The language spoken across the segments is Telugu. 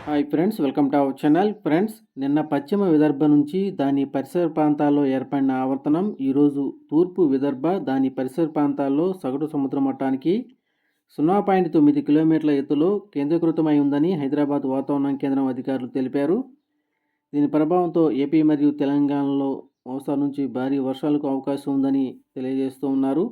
Hi friends, welcome to our channel. Friends, నిన్న పశ్చిమ విదర్భ నుంచి దాని పరిసర ప్రాంతాల్లో ఏర్పడిన ఆవర్తనం ఈరోజు తూర్పు విదర్భ దాని పరిసర ప్రాంతాల్లో సగటు సముద్ర మట్టానికి 0.9 కిలోమీటర్ల ఎత్తులో కేంద్రీకృతమై ఉందని హైదరాబాద్ వాతావరణ కేంద్రం అధికారులు తెలిపారు. దీని ప్రభావంతో ఏపీ మరియు తెలంగాణలో మోస్తరు నుంచి భారీ వర్షాలకు అవకాశం ఉందని తెలియజేస్తూ ఉన్నారు.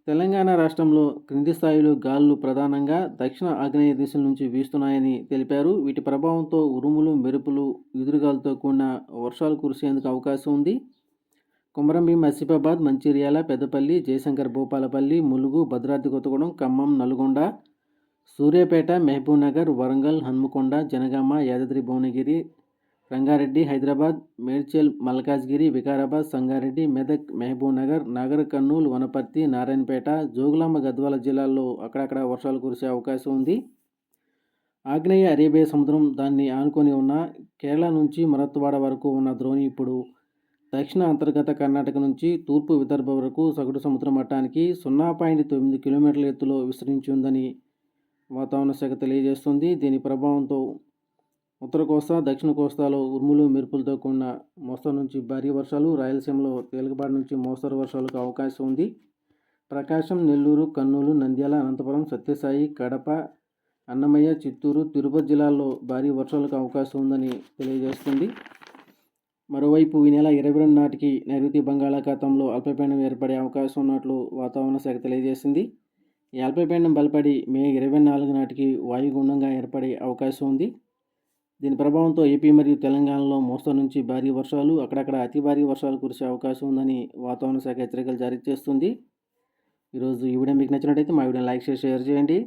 తెలంగాణ రాష్ట్రంలో క్రింది స్థాయిలో గాలులు ప్రధానంగా దక్షిణ ఆగ్నేయ దిశల నుంచి వీస్తున్నాయని తెలిపారు. వీటి ప్రభావంతో ఉరుములు, మెరుపులు, ఎదురుగాలతో కూడిన వర్షాలు కురిసేందుకు అవకాశం ఉంది. కొమరంభీం, ఆసిఫాబాద్, మంచిర్యాల, పెద్దపల్లి, జయశంకర్, భూపాలపల్లి, ములుగు, భద్రాద్రి కొత్తగూడెం, ఖమ్మం, నల్గొండ, సూర్యాపేట, మహబూబ్నగర్, వరంగల్, హన్మకొండ, జనగామ, యాదాద్రి భువనగిరి, రంగారెడ్డి, హైదరాబాద్, మేడ్చల్, మల్కాజ్గిరి, వికారాబాద్, సంగారెడ్డి, మెదక్, మహబూబ్నగర్, నగర్ కర్నూలు, వనపర్తి, నారాయణపేట, జోగులాంబ, గద్వాల జిల్లాల్లో అక్కడక్కడ వర్షాలు కురిసే అవకాశం ఉంది. ఆగ్నేయ అరేబియా సముద్రం దాన్ని ఆనుకొని ఉన్న కేరళ నుంచి మరత్వాడ వరకు ఉన్న ద్రోణి ఇప్పుడు దక్షిణ అంతర్గత కర్ణాటక నుంచి తూర్పు విదర్భ వరకు సగటు సముద్ర మట్టానికి 0.9 కిలోమీటర్ల ఎత్తులో విస్తరించి ఉందని వాతావరణ శాఖ తెలియజేస్తుంది. దీని ప్రభావంతో ఉత్తర కోస్తా, దక్షిణ కోస్తాలో ఉరుములు, మెరుపులతో కూడిన మోస్తరు నుంచి భారీ వర్షాలు, రాయలసీమలో తేలికపాటి నుంచి మోస్తరు వర్షాలకు అవకాశం ఉంది. ప్రకాశం, నెల్లూరు, కర్నూలు, నంద్యాల, అనంతపురం, సత్యసాయి, కడప, అన్నమయ్య, చిత్తూరు, తిరుపతి జిల్లాల్లో భారీ వర్షాలకు అవకాశం ఉందని తెలియజేస్తుంది. మరోవైపు ఈ నెల 22 నాటికి నైరుతి బంగాళాఖాతంలో అల్పపీడనం ఏర్పడే అవకాశం ఉన్నట్లు వాతావరణ శాఖ తెలియజేసింది. ఈ అల్పపీడనం బలపడి మే 24 నాటికి వాయుగుండంగా ఏర్పడే అవకాశం ఉంది. దీని ప్రభావంతో ఏపీ మరియు తెలంగాణలో మోస్తరు నుంచి భారీ వర్షాలు, అక్కడక్కడ అతి భారీ వర్షాలు కురిసే అవకాశం ఉందని వాతావరణ శాఖ హెచ్చరికలు జారీ చేస్తుంది. ఈరోజు ఈ వీడియో మీకు నచ్చినట్టయితే మా వీడియోని లైక్ చేసి షేర్ చేయండి.